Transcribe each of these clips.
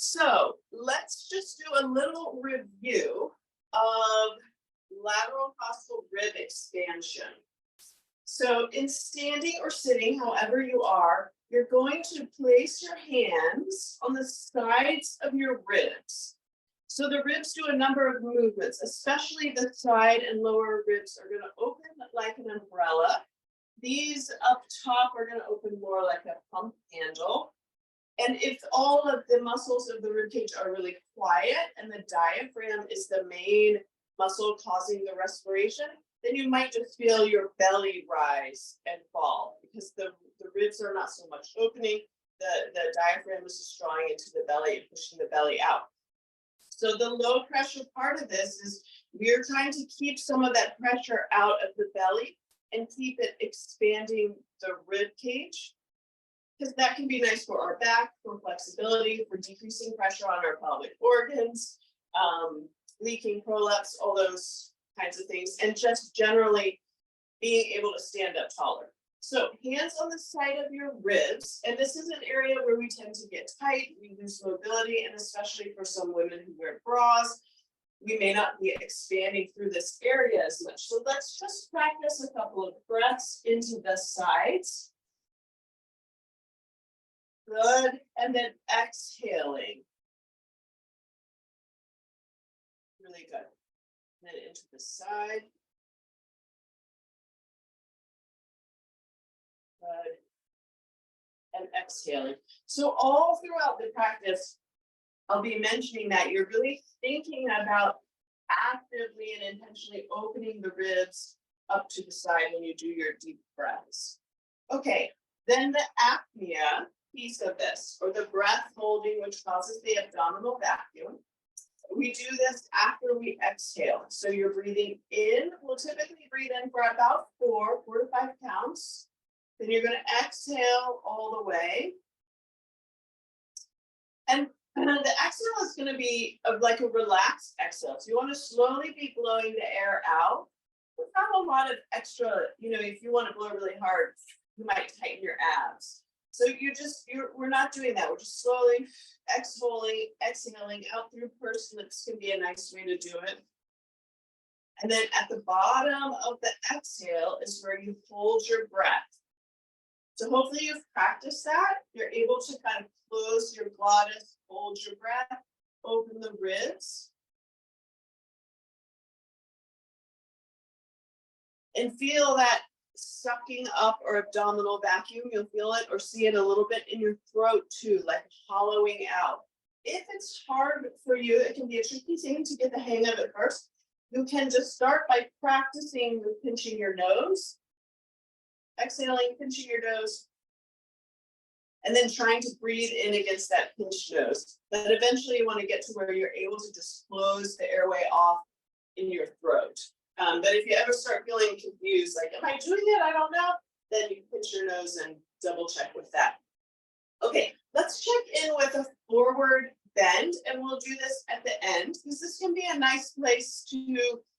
So let's just do a little review of lateral costal rib expansion. So in standing or sitting, however you are, you're going to place your hands on the sides of your ribs. So the ribs do a number of movements, especially the side and lower ribs are going to open like an umbrella. These up top are going to open more like a pump handle. And if all of the muscles of the rib cage are really quiet and the diaphragm is the main muscle causing the respiration, then you might just feel your belly rise and fall because the ribs are not so much opening. The diaphragm is just drawing into the belly and pushing the belly out. So the low pressure part of this is we're trying to keep some of that pressure out of the belly and keep it expanding the rib cage, because that can be nice for our back, for flexibility, for decreasing pressure on our pelvic organs, leaking prolapse, all those kinds of things, and just generally being able to stand up taller. So hands on the side of your ribs, and this is an area where we tend to get tight, we lose mobility, and especially for some women who wear bras, we may not be expanding through this area as much. So let's just practice a couple of breaths into the sides. Good, and then exhaling. Really good. And then into the side. Good. And exhaling. So all throughout the practice, I'll be mentioning that you're really thinking about actively and intentionally opening the ribs up to the side when you do your deep breaths. Okay, then the apnea piece of this, or the breath holding, which causes the abdominal vacuum. We do this after we exhale. So you're breathing in. We'll typically breathe in for about 4 to 5 counts. Then you're going to exhale all the way. And the exhale is going to be like a relaxed exhale. So you want to slowly be blowing the air out without a lot of extra, if you want to blow really hard, you might tighten your abs. So we're not doing that. We're just slowly exhaling out through pursed lips can be a nice way to do it. And then at the bottom of the exhale is where you hold your breath. So hopefully you've practiced that. You're able to kind of close your glottis, hold your breath, open the ribs. And feel that sucking up or abdominal vacuum. You'll feel it or see it a little bit in your throat too, like hollowing out. If it's hard for you, it can be a tricky thing to get the hang of it first. You can just start by practicing with pinching your nose, exhaling, pinching your nose, and then trying to breathe in against that pinched nose. But eventually you want to get to where you're able to just close the airway off in your throat. But if you ever start feeling confused, like, am I doing it? I don't know. Then you pinch your nose and double check with that. Okay, let's check in with a forward bend, and we'll do this at the end, because this can be a nice place to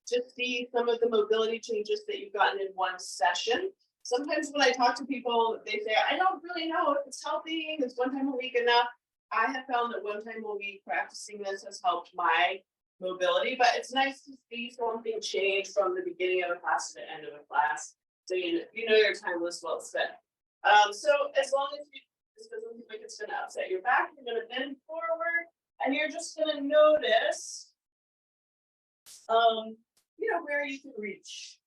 just see some of the mobility changes that you've gotten in one session. Sometimes when I talk to people, they say, I don't really know if it's helping. Is 1 time a week enough? I have found that 1 time a week practicing this has helped my mobility, but it's nice to see something change from the beginning of a class to the end of a class. So you know your time was well spent. So as long as this doesn't look like it's going to upset your back, you're going to bend forward, and you're just going to notice, where you can reach.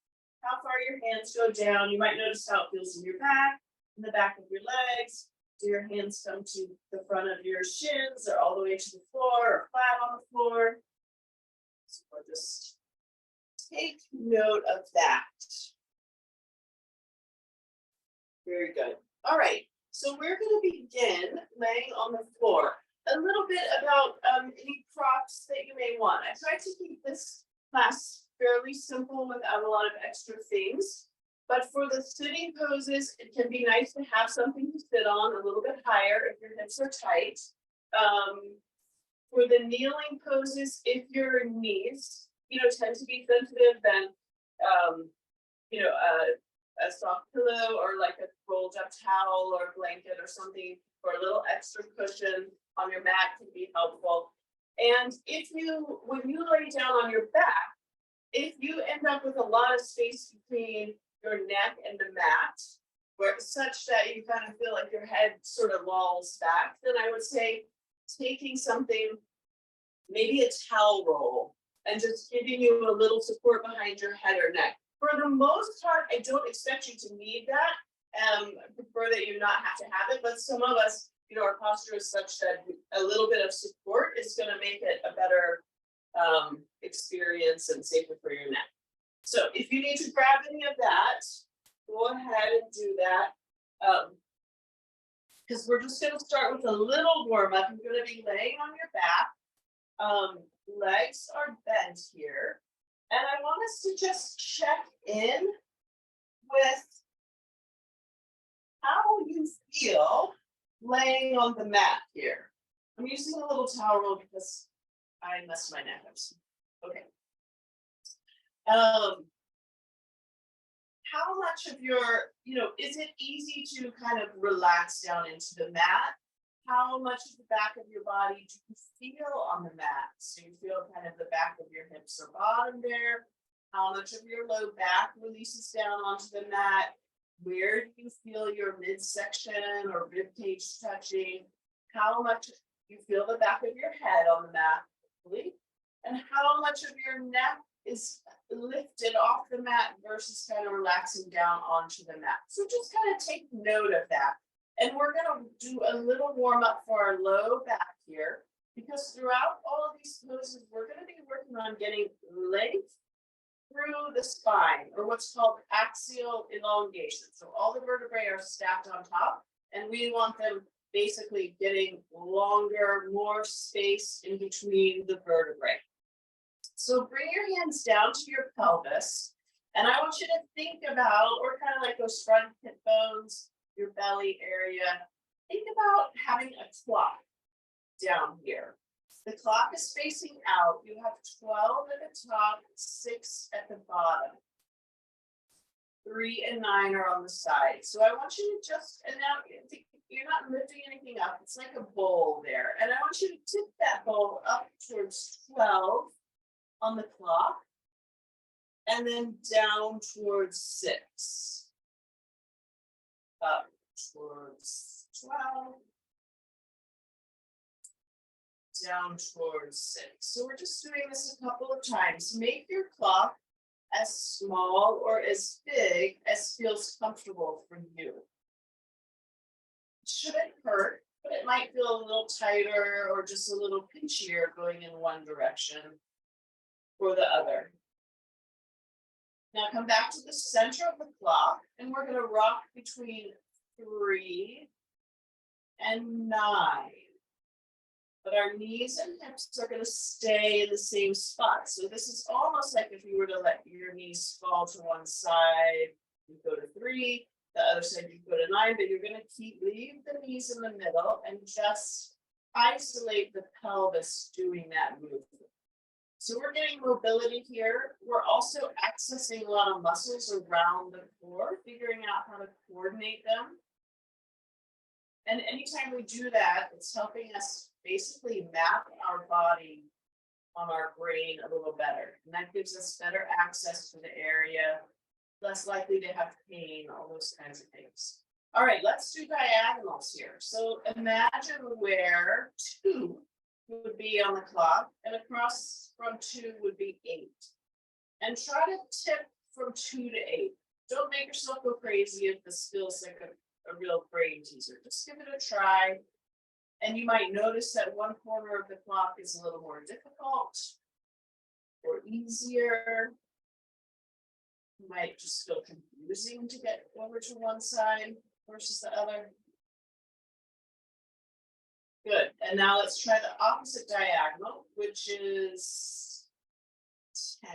How far your hands go down. You might notice how it feels in your back, in the back of your legs. Do your hands come to the front of your shins or all the way to the floor or flat on the floor? So just take note of that. Very good. All right. So we're going to begin laying on the floor. A little bit about any props that you may want. I tried to keep this class fairly simple without a lot of extra things. But for the sitting poses, it can be nice to have something to sit on a little bit higher if your hips are tight. For the kneeling poses, if your knees, tend to be sensitive, then, a soft pillow or like a rolled up towel or blanket or something for a little extra cushion on your mat can be helpful. And if you, when you lay down on your back, if you end up with a lot of space between your neck and the mat, where such that you kind of feel like your head sort of lolls back, then I would say taking something, maybe a towel roll, and just giving you a little support behind your head or neck. For the most part, I don't expect you to need that. I prefer that you not have to have it, but some of us, you know, our posture is such that a little bit of support is going to make it a better experience and safer for your neck. So if you need to grab any of that, go ahead and do that. Because we're just going to start with a little warm up. You're going to be laying on your back. Legs are bent here. And I want us to just check in with how you feel laying on the mat here. I'm using a little towel roll because I messed my neck up. Okay. How much of your, you know, is it easy to kind of relax down into the mat? How much of the back of your body do you feel on the mat? So you feel kind of the back of your hips or bottom there. How much of your low back releases down onto the mat? Where do you feel your midsection or rib cage touching? How much do you feel the back of your head on the mat? And how much of your neck is lifted off the mat versus kind of relaxing down onto the mat? So just kind of take note of that. And we're going to do a little warm up for our low back here, because throughout all of these poses, we're going to be working on getting length through the spine, or what's called axial elongation. So all the vertebrae are stacked on top, and we want them basically getting longer, more space in between the vertebrae. So bring your hands down to your pelvis, and I want you to think about, or kind of like those front hip bones, your belly area, think about having a clock down here. The clock is facing out. You have 12 at the top, 6 at the bottom. 3 and 9 are on the side. So I want you to just, and now you're not lifting anything up. It's like a bowl there. And I want you to tip that bowl up towards 12 on the clock, and then down towards 6. Up towards 12. Down towards 6. So we're just doing this a couple of times. Make your clock as small or as big as feels comfortable for you. It shouldn't hurt, but it might feel a little tighter or just a little pinchier going in one direction or the other. Now come back to the center of the clock, and we're going to rock between 3 and 9. But our knees and hips are going to stay in the same spot. So this is almost like if you were to let your knees fall to one side, you go to 3, the other side you go to 9, but you're going to leave the knees in the middle and just isolate the pelvis doing that movement. So we're getting mobility here. We're also accessing a lot of muscles around the core, figuring out how to coordinate them. And anytime we do that, it's helping us basically map our body on our brain a little better. And that gives us better access to the area, less likely to have pain, all those kinds of things. All right, let's do diagonals here. So imagine where 2 would be on the clock, and across from 2 would be 8. And try to tip from 2 to 8. Don't make yourself go crazy if this feels like a real brain teaser. Just give it a try. And you might notice that one corner of the clock is a little more difficult or easier. It might just feel confusing to get over to one side versus the other. Good. And now let's try the opposite diagonal, which is 10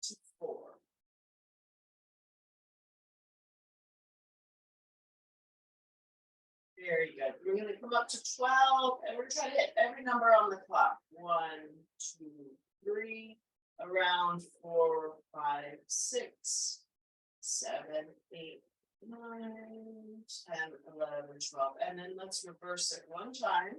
to 4. Very good. We're going to come up to 12, and we're trying to hit every number on the clock. 1, 2, 3, around 4, 5, 6, 7, 8, 9, 10, 11, 12. And then let's reverse it one time.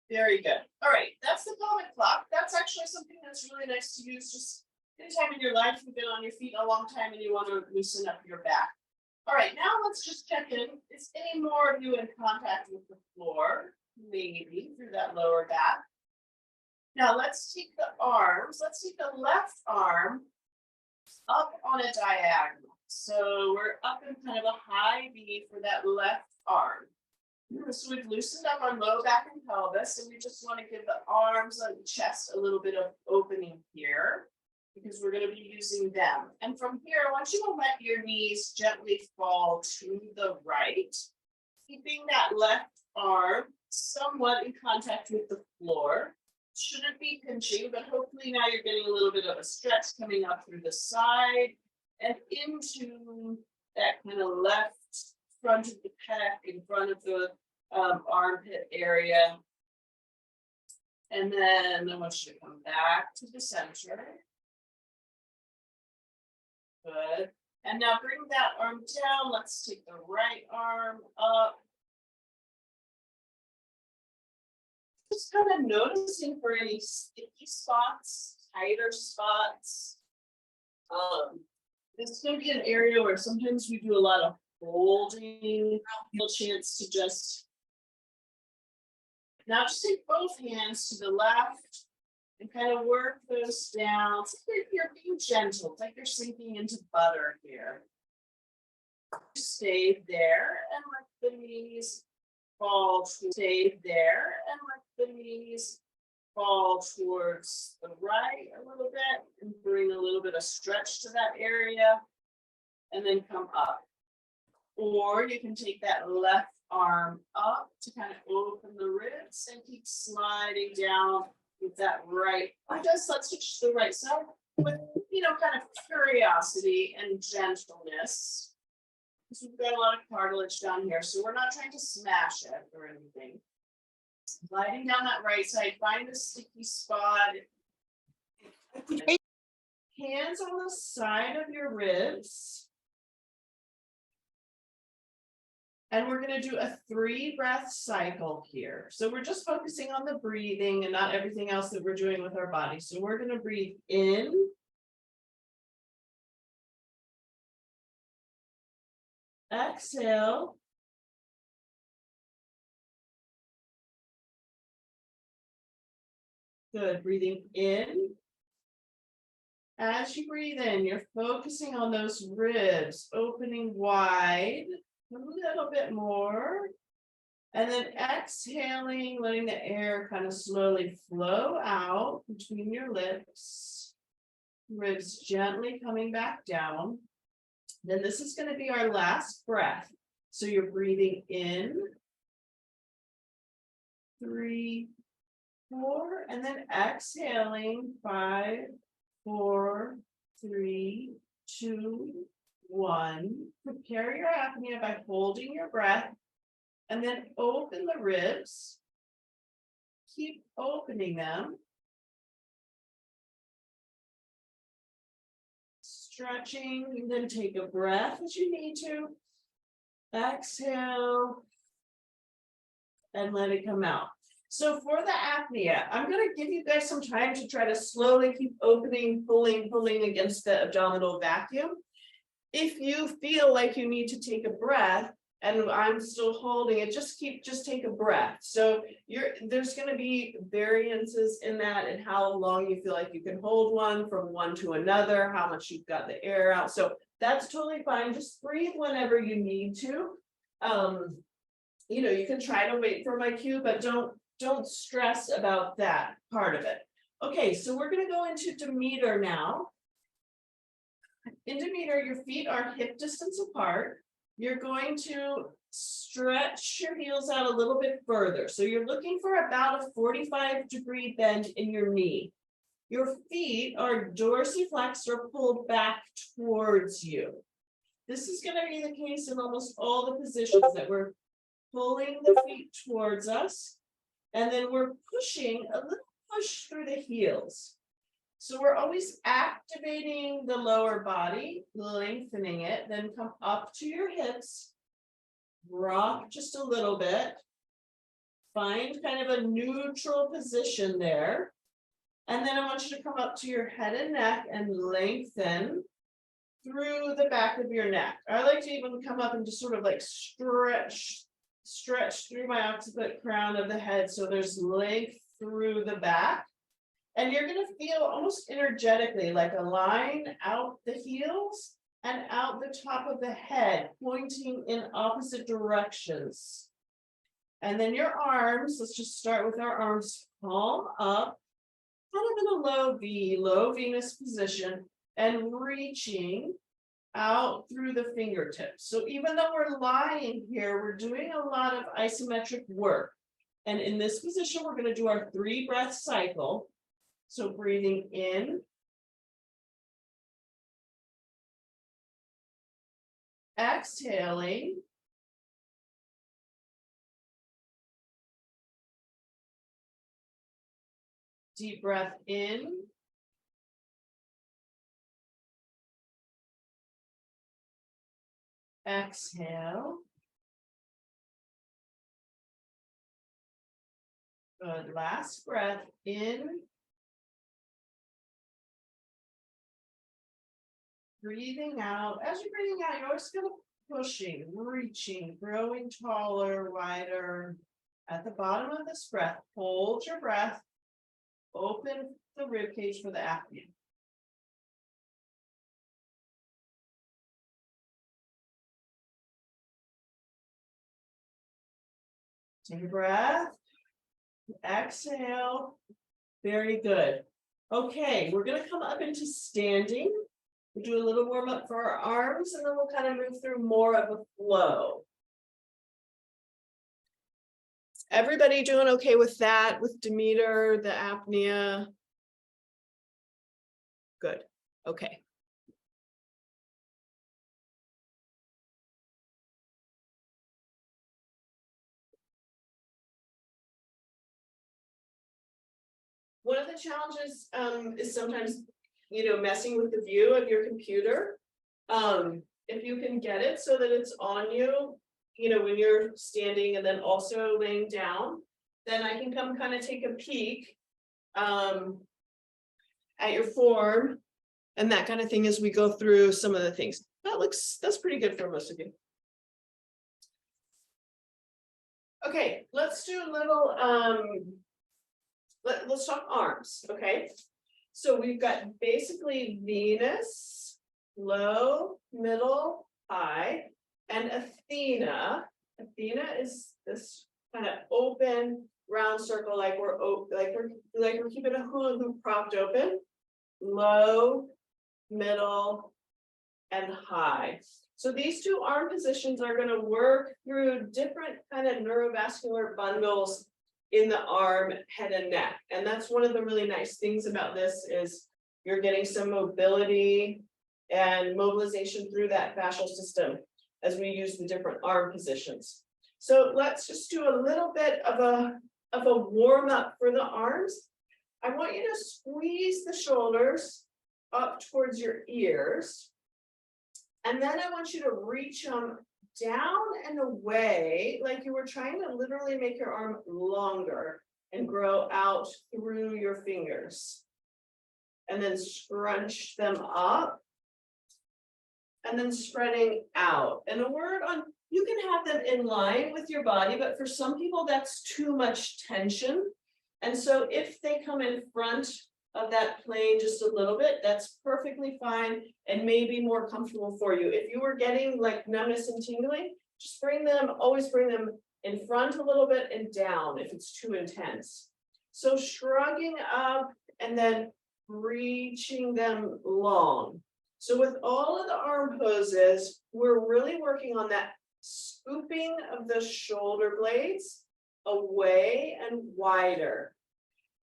Very good. All right, that's the pelvic clock. That's actually something that's really nice to use just anytime in your life you've been on your feet a long time and you want to loosen up your back. All right, now let's just check in. Is any more of you in contact with the floor? Maybe through that lower back. Now let's take the arms. Let's take the left arm up on a diagonal. So we're up in kind of a high V for that left arm. So we've loosened up our low back and pelvis, and we just want to give the arms and the chest a little bit of opening here because we're going to be using them. And from here, I want you to let your knees gently fall to the right, keeping that left arm somewhat in contact with the floor. Shouldn't be pinching, but hopefully now you're getting a little bit of a stretch coming up through the side and into that kind of left front of the pec, in front of the armpit area. And then I want you to come back to the center. Good. And now bring that arm down. Let's take the right arm up. Just kind of noticing for any sticky spots, tighter spots. This is going to be an area where sometimes we do a lot of holding. A chance to just now just take both hands to the left and kind of work those down. It's like you're being gentle. It's like you're sinking into butter here. Stay there and let the knees fall. Stay there and let the knees fall towards the right a little bit and bring a little bit of stretch to that area and then come up. Or you can take that left arm up to kind of open the ribs and keep sliding down with that right. Let's switch to the right side with, kind of curiosity and gentleness. Because we've got a lot of cartilage down here, so we're not trying to smash it or anything. Sliding down that right side, find a sticky spot. Hands on the side of your ribs. And we're going to do a 3-breath cycle here. So we're just focusing on the breathing and not everything else that we're doing with our body. So we're going to breathe in. Exhale. Good. Breathing in. As you breathe in, you're focusing on those ribs, opening wide. A little bit more. And then exhaling, letting the air kind of slowly flow out between your lips. Ribs gently coming back down. Then this is going to be our last breath. So you're breathing in. 3, 4, and then exhaling. 5, 4, 3, 2, 1. Prepare your apnea by holding your breath and then open the ribs. Keep opening them. Stretching, and then take a breath as you need to. Exhale and let it come out. So for the apnea, I'm going to give you guys some time to try to slowly keep opening, pulling against the abdominal vacuum. If you feel like you need to take a breath and I'm still holding it, just take a breath. So there's going to be variances in that and how long you feel like you can hold one from one to another, how much you've got the air out. So that's totally fine. Just breathe whenever you need to. You can try to wait for my cue, but don't stress about that part of it. Okay, so we're going to go into Demeter now. In Demeter, your feet are hip distance apart. You're going to stretch your heels out a little bit further. So you're looking for about a 45-degree bend in your knee. Your feet are dorsiflexed or pulled back towards you. This is going to be the case in almost all the positions that we're pulling the feet towards us. And then we're pushing a little push through the heels. So we're always activating the lower body, lengthening it, then come up to your hips, rock just a little bit, find kind of a neutral position there. And then I want you to come up to your head and neck and lengthen through the back of your neck. I like to even come up and just sort of like stretch through my occiput crown of the head. So there's length through the back. And you're going to feel almost energetically like a line out the heels and out the top of the head, pointing in opposite directions. And then your arms, let's just start with our arms, palm up, kind of in a low V, low Venus position, and reaching out through the fingertips. So even though we're lying here, we're doing a lot of isometric work. And in this position, we're going to do our 3-breath cycle. So breathing in, exhaling, deep breath in, exhale. Good. Last breath in. Breathing out. As you're breathing out, you're just going to pushing, reaching, growing taller, wider. At the bottom of this breath, hold your breath. Open the rib cage for the apnea. Take a breath. Exhale. Very good. Okay, we're going to come up into standing. We'll do a little warm up for our arms, and then we'll kind of move through more of a flow. Everybody doing okay with that, with Demeter, the apnea? Good. Okay. One of the challenges is sometimes, messing with the view of your computer. If you can get it so that it's on you, when you're standing and then also laying down, then I can come kind of take a peek at your form and that kind of thing as we go through some of the things. That's pretty good for most of you. Okay, let's do a little, let's talk arms, okay? So we've got basically Venus, low, middle, high, and Athena. Athena is this kind of open round circle, like we're keeping a hula hoop propped open. Low, middle, and high. So these two arm positions are going to work through different kind of neurovascular bundles in the arm, head, and neck. And that's one of the really nice things about this is you're getting some mobility and mobilization through that fascial system as we use the different arm positions. So let's just do a little bit of a warm up for the arms. I want you to squeeze the shoulders up towards your ears. And then I want you to reach them down and away, like you were trying to literally make your arm longer and grow out through your fingers. And then scrunch them up. And then spreading out. And a word on, you can have them in line with your body, but for some people that's too much tension. And so if they come in front of that plane just a little bit, that's perfectly fine and maybe more comfortable for you. If you were getting like numbness and tingling, just always bring them in front a little bit and down if it's too intense. So shrugging up and then reaching them long. So with all of the arm poses, we're really working on that scooping of the shoulder blades away and wider.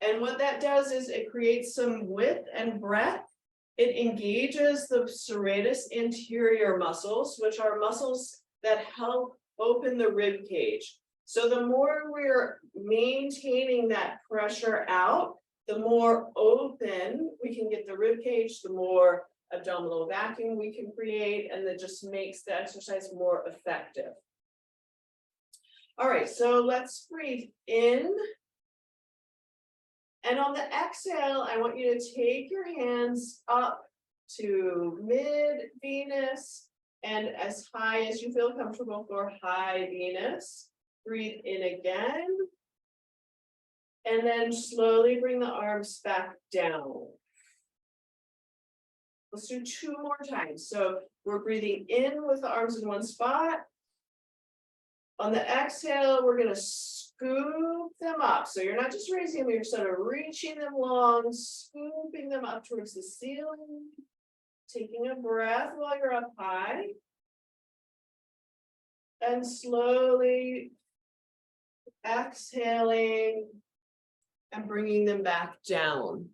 And what that does is it creates some width and breadth. It engages the serratus anterior muscles, which are muscles that help open the rib cage. So the more we're maintaining that pressure out, The more open we can get the rib cage, the more abdominal vacuum we can create, and that just makes the exercise more effective. All right, so let's breathe in. And on the exhale, I want you to take your hands up to mid Venus and as high as you feel comfortable for high Venus. Breathe in again. And then slowly bring the arms back down. Let's do 2 more times. So we're breathing in with the arms in one spot. On the exhale, we're going to scoop them up. So you're not just raising them, you're sort of reaching them long, scooping them up towards the ceiling. Taking a breath while you're up high. And slowly exhaling and bringing them back down.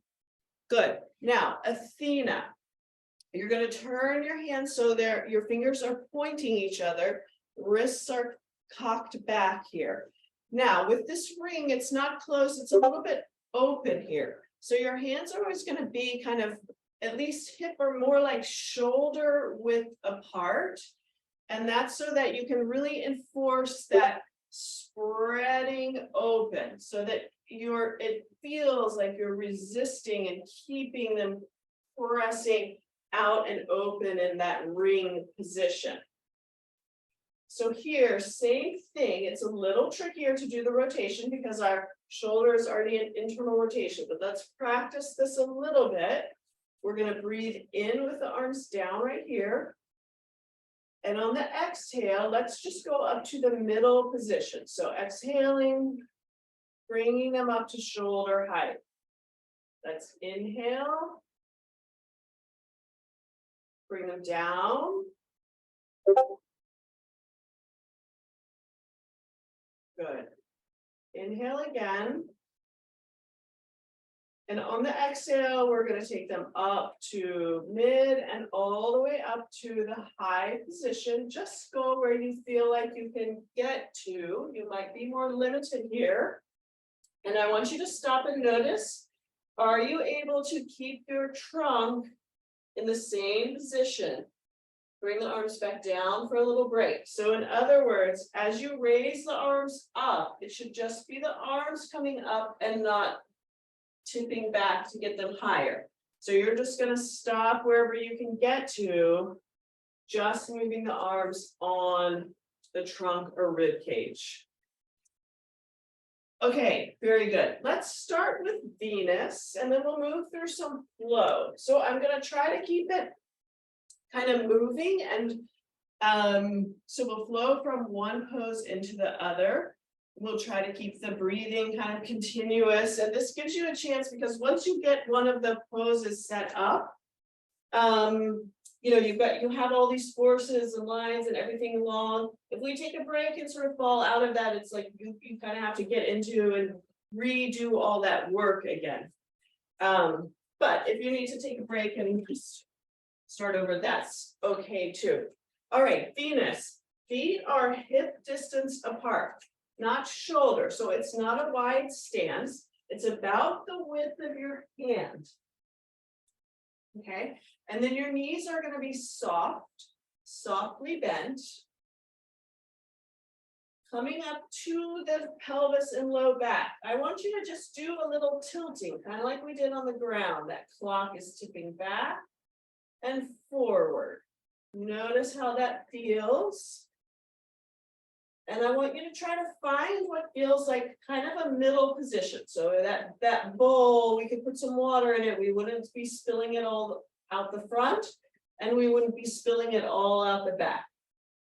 Good. Now, Athena. You're going to turn your hands so your fingers are pointing each other. Wrists are cocked back here. Now, with this ring, it's not closed. It's a little bit open here. So your hands are always going to be kind of at least hip or more like shoulder width apart. And that's so that you can really enforce that spreading open so that it feels like you're resisting and keeping them pressing out and open in that ring position. So here, same thing. It's a little trickier to do the rotation because our shoulder is already in internal rotation, but let's practice this a little bit. We're going to breathe in with the arms down right here. And on the exhale, let's just go up to the middle position. So exhaling, bringing them up to shoulder height. Let's inhale. Bring them down. Good. Inhale again. And on the exhale, we're going to take them up to mid and all the way up to the high position. Just go where you feel like you can get to. You might be more limited here. And I want you to stop and notice, are you able to keep your trunk in the same position? Bring the arms back down for a little break. So in other words, as you raise the arms up, it should just be the arms coming up and not tipping back to get them higher. So you're just going to stop wherever you can get to, just moving the arms on the trunk or rib cage. Okay, very good. Let's start with Venus and then we'll move through some flow. So I'm going to try to keep it kind of moving and so we'll flow from one pose into the other. We'll try to keep the breathing kind of continuous, and this gives you a chance because once you get one of the poses set up, you have all these forces and lines and everything along. If we take a break and sort of fall out of that, it's like you kind of have to get into and redo all that work again. But if you need to take a break and just start over, that's okay too. All right, Venus, feet are hip distance apart, not shoulder. So it's not a wide stance. It's about the width of your hand. Okay, and then your knees are going to be softly bent. Coming up to the pelvis and low back. I want you to just do a little tilting, kind of like we did on the ground. That clock is tipping back and forward. Notice how that feels. And I want you to try to find what feels like kind of a middle position. So that bowl, we could put some water in it. We wouldn't be spilling it all out the front, and we wouldn't be spilling it all out the back.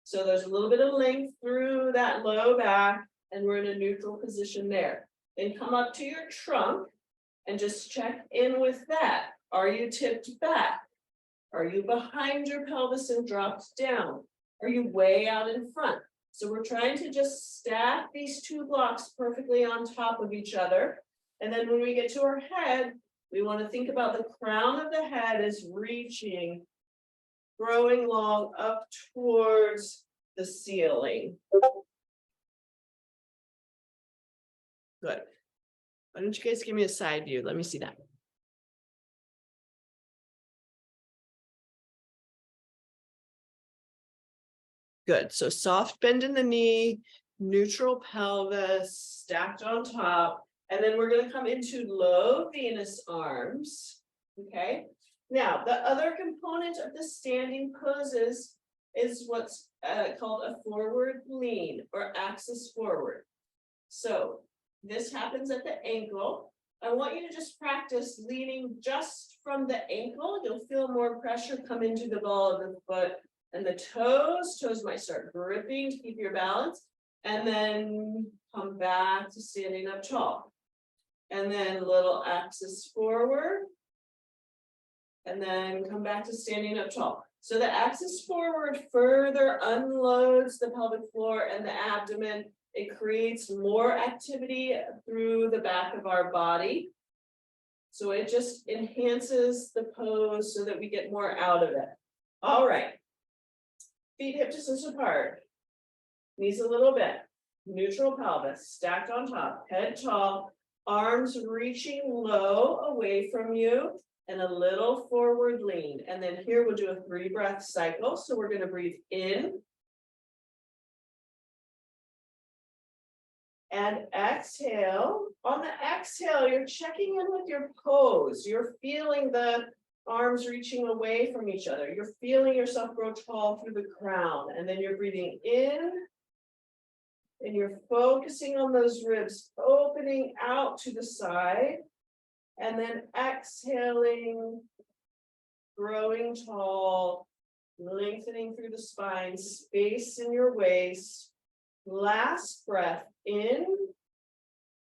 So there's a little bit of length through that low back, and we're in a neutral position there. Then come up to your trunk and just check in with that. Are you tipped back? Are you behind your pelvis and dropped down? Are you way out in front? So we're trying to just stack these two blocks perfectly on top of each other. And then when we get to our head, we want to think about the crown of the head is reaching, growing long up towards the ceiling. Good. Why don't you guys give me a side view? Let me see that. Good. So soft bend in the knee, neutral pelvis, stacked on top. And then we're going to come into low Venus arms. Okay. Now, the other component of the standing poses is what's called a forward lean or axis forward. So this happens at the ankle. I want you to just practice leaning just from the ankle. You'll feel more pressure come into the ball of the foot and the toes. Toes might start gripping to keep your balance. And then come back to standing up tall. And then little axis forward. And then come back to standing up tall. So the axis forward further unloads the pelvic floor and the abdomen. It creates more activity through the back of our body. So it just enhances the pose so that we get more out of it. All right. Feet hip distance apart. Knees a little bit. Neutral pelvis, stacked on top, head tall, arms reaching low away from you, and a little forward lean. And then here we'll do a 3-breath cycle. So we're going to breathe in. And exhale. On the exhale, you're checking in with your pose. You're feeling the arms reaching away from each other. You're feeling yourself grow tall through the crown. And then you're breathing in. And you're focusing on those ribs, opening out to the side. And then exhaling, growing tall, lengthening through the spine, space in your waist. Last breath in.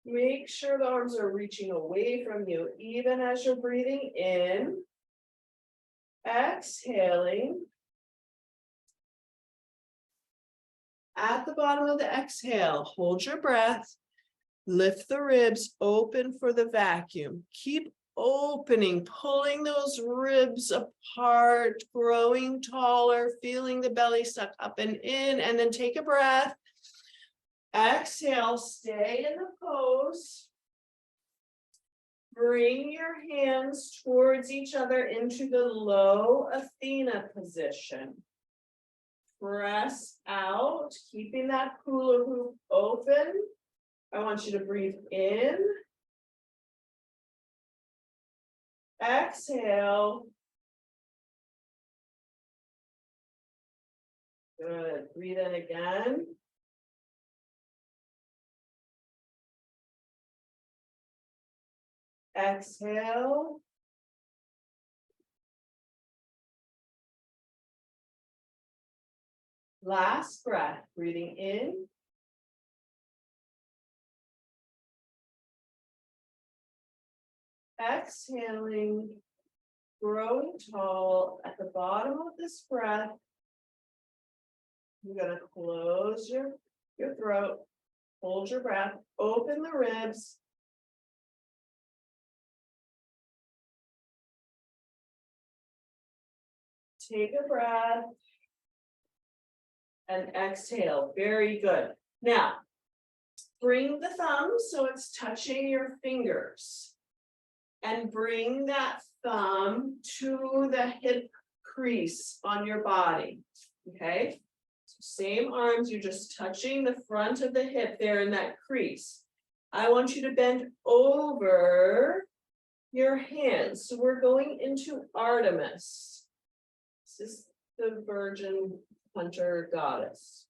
Make sure the arms are reaching away from you, even as you're breathing in. Exhaling. At the bottom of the exhale, hold your breath. Lift the ribs, open for the vacuum. Keep opening, pulling those ribs apart, growing taller, feeling the belly suck up and in, and then take a breath. Exhale, stay in the pose. Bring your hands towards each other into the low Athena position. Press out, keeping that hula hoop open. I want you to breathe in. Exhale. Good. Breathe in again. Exhale. Last breath, breathing in. Exhaling, growing tall. At the bottom of this breath, you're going to close your throat, hold your breath, open the ribs. Take a breath. And exhale. Very good. Now, bring the thumb so it's touching your fingers. And bring that thumb to the hip crease on your body. Okay? So same arms, you're just touching the front of the hip there in that crease. I want you to bend over your hands. So we're going into Artemis. This is the virgin hunter goddess.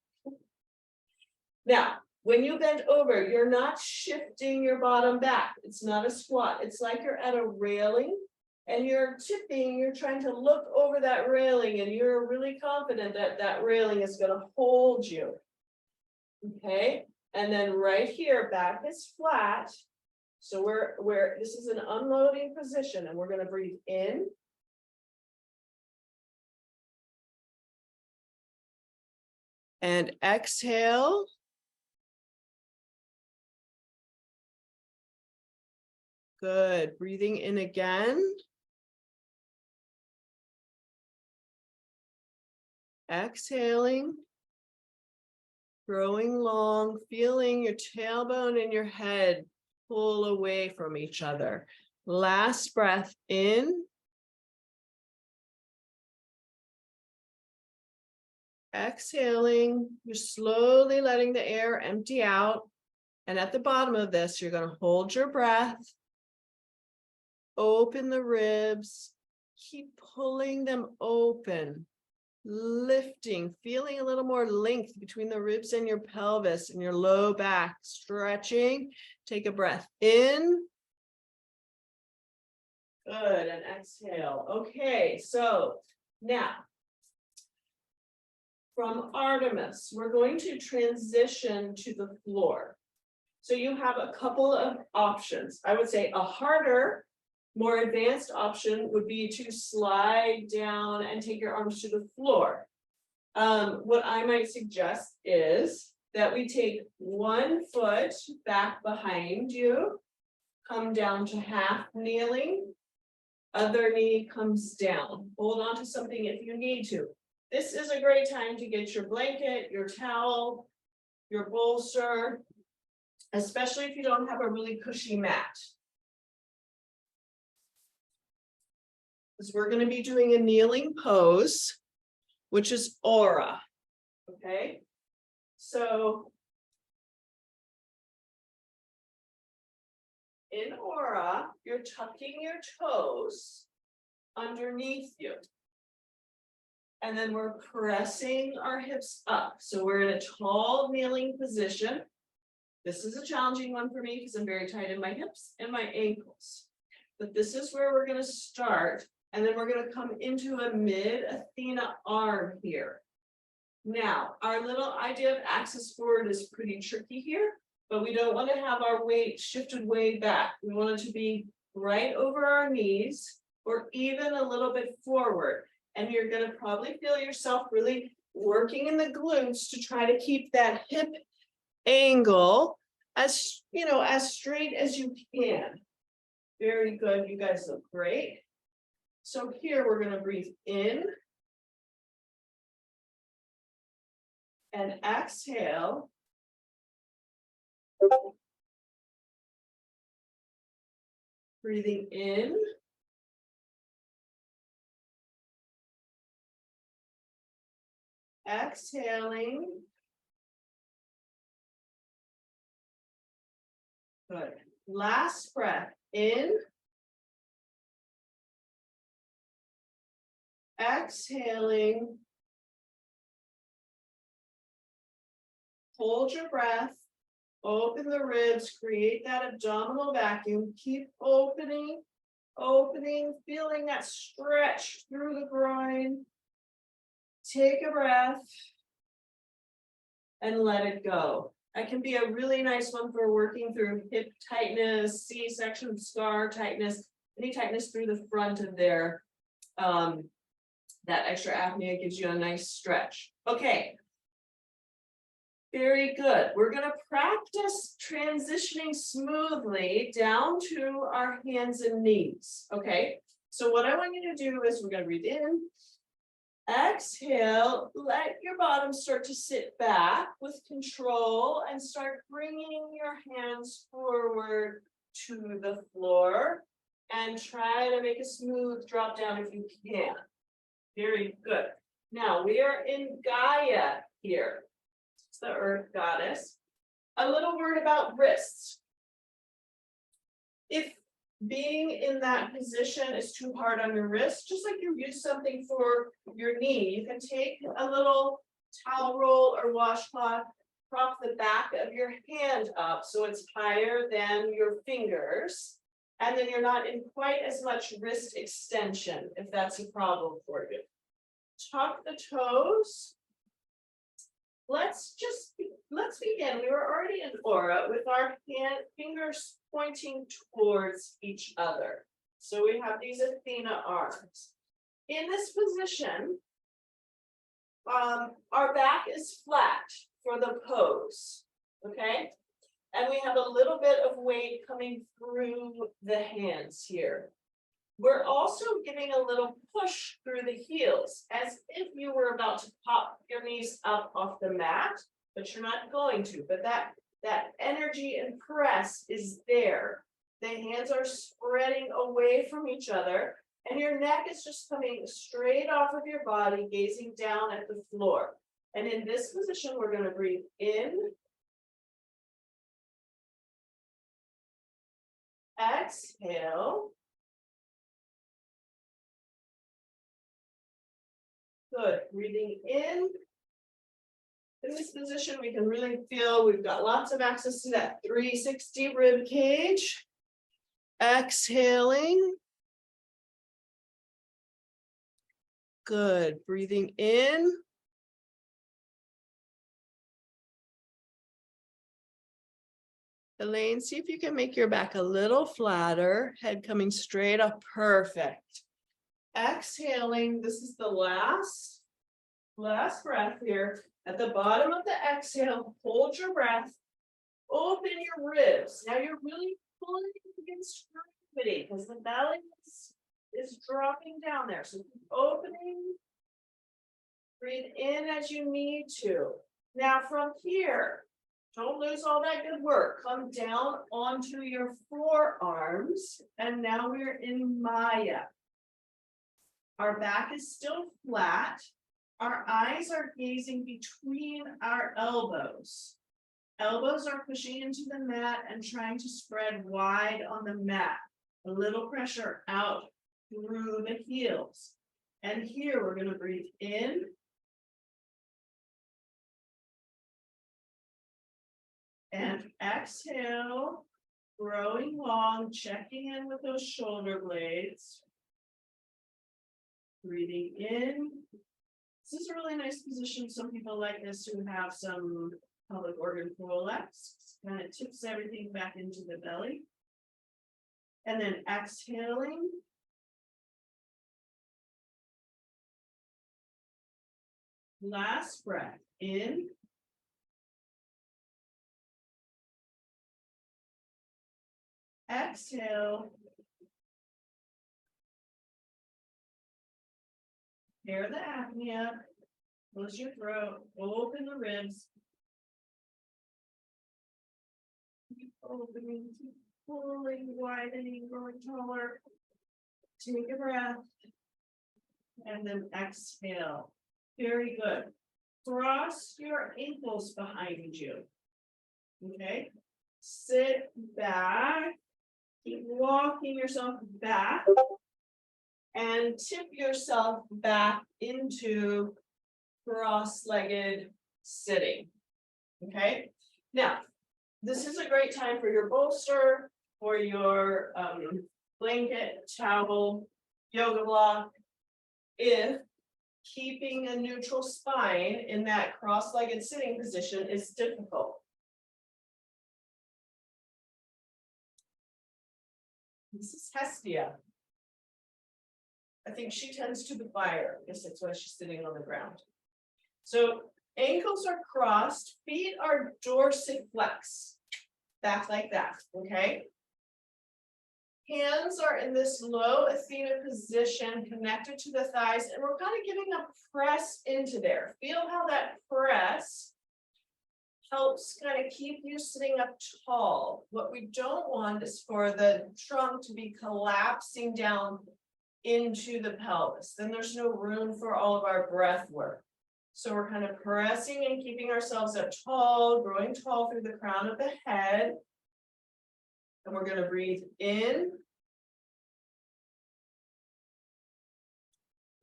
Now, when you bend over, you're not shifting your bottom back. It's not a squat. It's like you're at a railing and you're tipping. You're trying to look over that railing and you're really confident that that railing is going to hold you. Okay. And then right here, back is flat. So this is an unloading position and we're going to breathe in. And exhale. Good. Breathing in again. Exhaling. Growing long, feeling your tailbone and your head pull away from each other. Last breath in. Exhaling, you're slowly letting the air empty out. And at the bottom of this, you're going to hold your breath. Open the ribs. Keep pulling them open. Lifting, feeling a little more length between the ribs and your pelvis and your low back. Stretching. Take a breath in. Good, and exhale. Okay, so now, from Artemis, we're going to transition to the floor. So you have a couple of options. I would say a harder, more advanced option would be to slide down and take your arms to the floor. What I might suggest is that we take one foot back behind you, come down to half kneeling, other knee comes down. Hold on to something if you need to. This is a great time to get your blanket, your towel, your bolster, especially if you don't have a really cushy mat. Because we're going to be doing a kneeling pose, which is aura. Okay, so in aura, you're tucking your toes underneath you. And then we're pressing our hips up. So we're in a tall kneeling position. This is a challenging one for me because I'm very tight in my hips and my ankles. But this is where we're going to start. And then we're going to come into a mid Athena arm here. Now, our little idea of axis forward is pretty tricky here, but we don't want to have our weight shifted way back. We want it to be right over our knees or even a little bit forward. And you're going to probably feel yourself really working in the glutes to try to keep that hip angle as, you know, as straight as you can. Very good. You guys look great. So here we're going to breathe in and exhale. Breathing in. Exhaling. Good. Last breath in. Exhaling. Hold your breath. Open the ribs. Create that abdominal vacuum. Keep opening, opening, feeling that stretch through the groin. Take a breath and let it go. That can be a really nice one for working through hip tightness, C-section scar tightness, any tightness through the front of there. That extra apnea gives you a nice stretch. Okay. Very good. We're going to practice transitioning smoothly down to our hands and knees. Okay. So what I want you to do is we're going to breathe in. Exhale, let your bottom start to sit back with control and start bringing your hands forward to the floor and try to make a smooth drop down if you can. Very good. Now we are in Gaia here. It's the earth goddess. A little word about wrists. If being in that position is too hard on your wrist, just like you use something for your knee, you can take a little towel roll or washcloth, prop the back of your hand up so it's higher than your fingers, and then you're not in quite as much wrist extension if that's a problem for you. Tuck the toes. Let's begin. We were already in aura with our fingers pointing towards each other. So we have these Athena arms. In this position, our back is flat for the pose, okay? And we have a little bit of weight coming through the hands here. We're also giving a little push through the heels, as if you were about to pop your knees up off the mat, but you're not going to. But that That energy and press is there. The hands are spreading away from each other, and your neck is just coming straight off of your body, gazing down at the floor. And in this position, we're going to breathe in, exhale. Good. Breathing in. In this position, we can really feel we've got lots of access to that 360 rib cage. Exhaling. Good. Breathing in. Elaine, see if you can make your back a little flatter, head coming straight up. Perfect. Exhaling. This is the last breath here. At the bottom of the exhale, hold your breath, open your ribs. Now you're really pulling against gravity because the belly is dropping down there. So keep opening, breathe in as you need to. Now from here, don't lose all that good work. Come down onto your forearms, and now we're in Maya. Our back is still flat. Our eyes are gazing between our elbows. Elbows are pushing into the mat and trying to spread wide on the mat. A little pressure out through the heels. And here we're going to breathe in. And exhale, growing long, checking in with those shoulder blades. Breathing in. This is a really nice position. Some people like this who have some pelvic organ prolapse. Kind of tips everything back into the belly. And then exhaling. Last breath in. Exhale. Clear the apnea. Close your throat. Open the ribs. Keep opening, keep pulling, widening, growing taller. Take a breath. And then exhale. Very good. Cross your ankles behind you. Okay. Sit back. Keep walking yourself back. And tip yourself back into cross-legged sitting. Okay. Now, this is a great time for your bolster, for your blanket, towel, yoga block. If keeping a neutral spine in that cross-legged sitting position is difficult. This is Hestia. I think she tends to the fire. I guess that's why she's sitting on the ground. So ankles are crossed, feet are dorsiflex, back like that, okay? Hands are in this low Athena position connected to the thighs, and we're kind of giving a press into there. Feel how that press helps kind of keep you sitting up tall. What we don't want is for the trunk to be collapsing down into the pelvis. Then there's no room for all of our breath work. So we're kind of pressing and keeping ourselves up tall, growing tall through the crown of the head. And we're going to breathe in.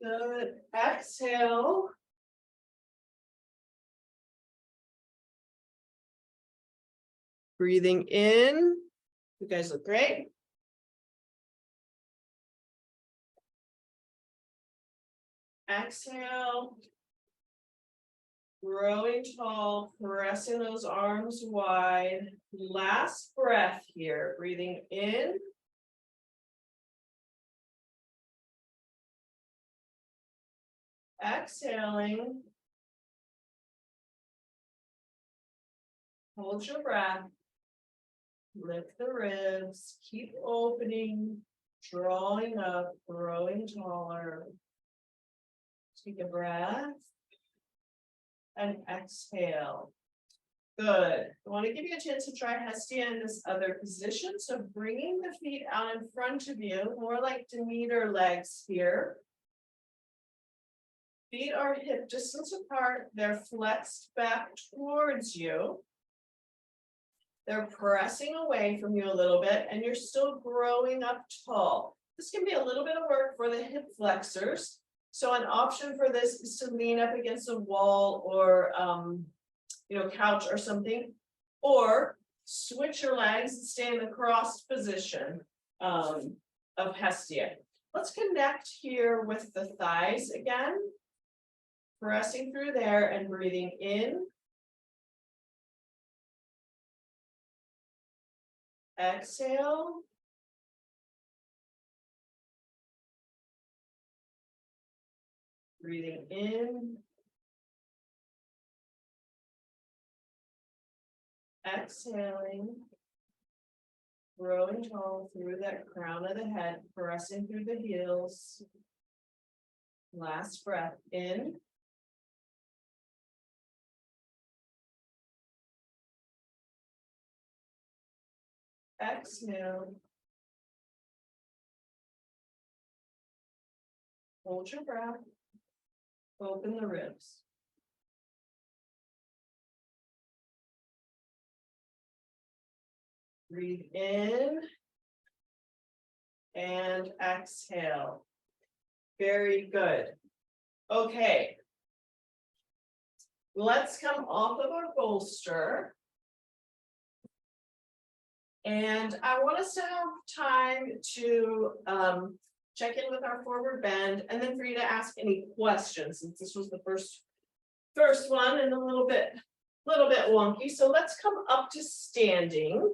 Good. Exhale. Breathing in. You guys look great. Exhale. Growing tall, pressing those arms wide. Last breath here. Breathing in. Exhaling. Hold your breath. Lift the ribs. Keep opening. Drawing up, growing taller. Take a breath. And exhale. Good. I want to give you a chance to try Hestia in this other position. So bringing the feet out in front of you, more like Demeter legs here. Feet are hip distance apart. They're flexed back towards you. They're pressing away from you a little bit, and you're still growing up tall. This can be a little bit of work for the hip flexors. So an option for this is to lean up against a wall or couch or something, or switch your legs and stay in the crossed position of Hestia. Let's connect here with the thighs again, pressing through there and breathing in. Exhale. Breathing in. Exhaling. Growing tall through that crown of the head, pressing through the heels. Last breath in. Exhale. Hold your breath. Open the ribs. Breathe in and exhale. Very good. Okay. Let's come off of our bolster. And I want us to have time to check in with our forward bend, and then for you to ask any questions, since this was the first one and a little bit wonky. So let's come up to standing.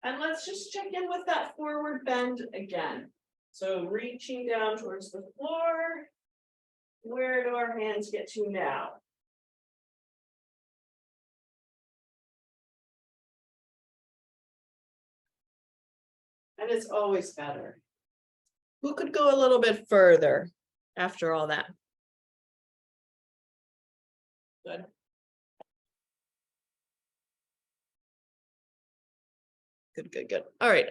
And let's just check in with that forward bend again. So reaching down towards the floor. Where do our hands get to now? And it's always better. Who could go a little bit further after all that? Good. Good. All right.